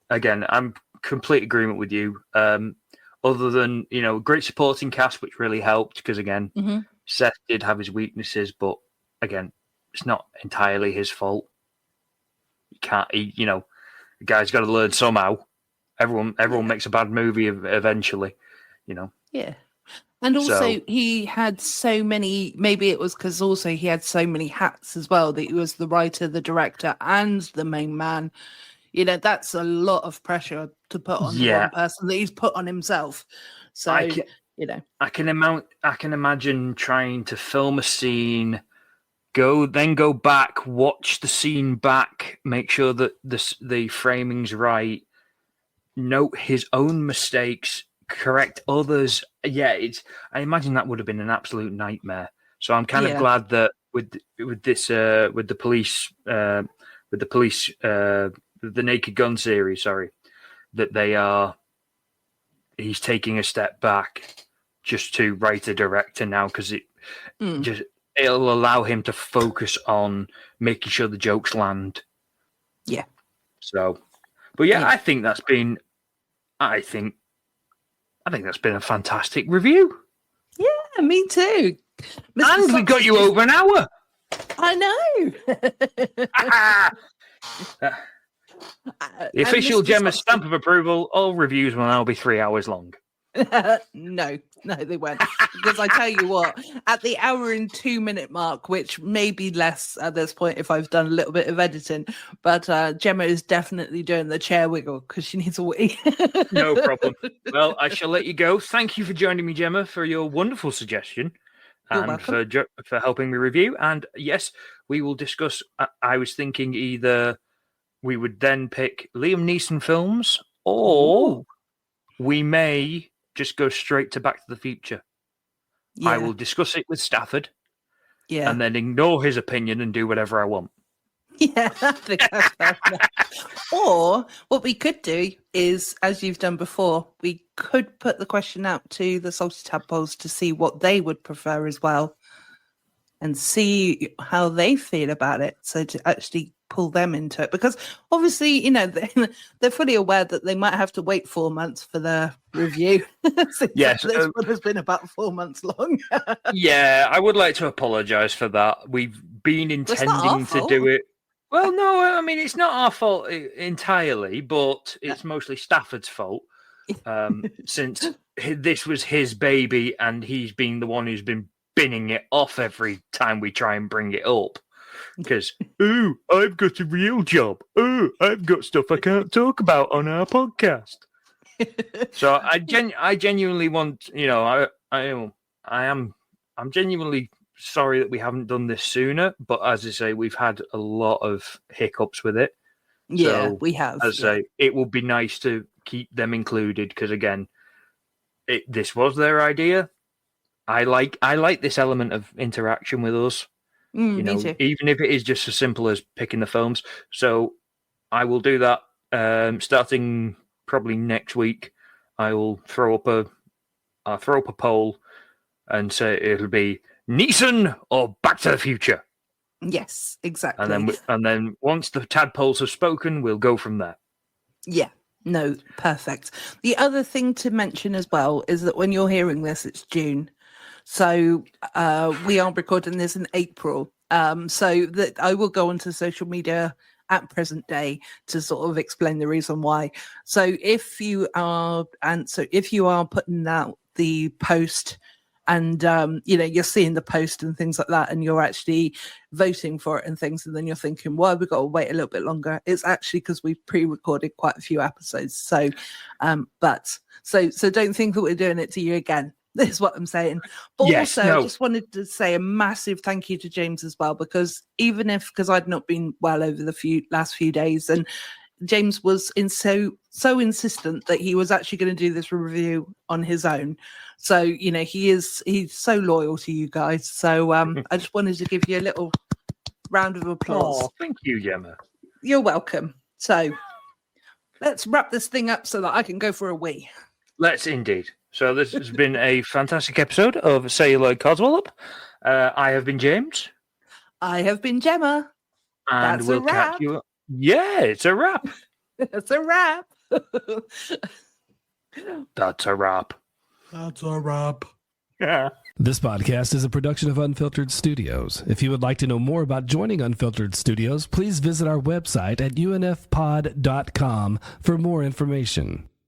again, I'm complete agreement with you. Other than, great supporting cast, which really helped, because again, Seth did have his weaknesses, but again, it's not entirely his fault. The guy's got to learn somehow. Everyone makes a bad movie eventually, Yeah. And also he had so many, maybe it was because also he had so many hats as well, that he was the writer, the director, and the main man. That's a lot of pressure to put on one person that he's put on himself. So, I can imagine trying to film a scene, go back, watch the scene back, make sure that the framing's right, note his own mistakes, correct others. I imagine that would have been an absolute nightmare. So I'm kind of glad that with the Naked Gun series, that he's taking a step back just to write a director now, because it'll allow him to focus on making sure the jokes land. Yeah. So, but I think that's been a fantastic review. Yeah, me too. And we got you over an hour. I know. The official Gemma stamp of approval. All reviews will now be 3 hours long. No, they weren't. Because I tell you what, at the hour and 2 minute mark, which may be less at this point if I've done a little bit of editing, but Gemma is definitely doing the chair wiggle because she needs a wee. No problem. Well, I shall let you go. Thank you for joining me, Gemma, for your wonderful suggestion. You're and welcome. for helping me review. And yes, we will discuss. I was thinking either we would then pick Liam Neeson films, or we may just go straight to Back to the Future. Yeah. I will discuss it with Stafford, Yeah. and then ignore his opinion and do whatever I want. Yeah, I think that's fair enough. Or what we could do is, as you've done before, we could put the question out to the Salty Tadpoles to see what they would prefer as well, and see how they feel about it. So to actually pull them into it, because obviously, you know, they're fully aware that they might have to wait 4 months for their review. Yes, this one has been about 4 months long. Yeah, I would like to apologise for that. We've been intending to do it. Well, no, I mean, it's not our fault entirely, but it's mostly Stafford's fault, since this was his baby and he's been the one who's been binning it off every time we try and bring it up. Because, ooh, I've got a real job. Ooh, I've got stuff I can't talk about on our podcast. So I genuinely want, you know, I'm genuinely sorry that we haven't done this sooner, but as I say, we've had a lot of hiccups with it. Yeah, so, we have. As I say, it would be nice to keep them included because, again, this was their idea. I like this element of interaction with us. You know, even if it is just as simple as picking the films. So I will do that starting probably next week. I will throw up a poll and say it'll be Neeson or Back to the Future. Yes, exactly. And then once the tadpoles have spoken, we'll go from there. Yeah, no, perfect. The other thing to mention as well is that when you're hearing this, it's June. So we are recording this in April. So that I will go onto social media at present day to sort of explain the reason why. So if you are putting out the post and you know, you're seeing the post and things like that, and you're actually voting for it and things, and then you're thinking, well, we've got to wait a little bit longer. It's actually because we've pre-recorded quite a few episodes. So so don't think that we're doing it to you again. This is what I'm saying. But yes, also, I just wanted to say a massive thank you to James as well, because I'd not been well over the last few days, and James was so insistent that he was actually going to do this review on his own. So, you know, he's so loyal to you guys. So I just wanted to give you a little round of applause. Oh, thank you, Gemma. You're welcome. So let's wrap this thing up so that I can go for a wee. Let's indeed. So this has been a fantastic episode of Celluloid Codswallop. I have been James. I have been Gemma. And That's we'll a wrap. catch you. Yeah, it's a wrap. It's a wrap. That's a wrap. That's a wrap. Yeah. This podcast is a production of Unfiltered Studios. If you would like to know more about joining Unfiltered Studios, please visit our website at unfpod.com for more information.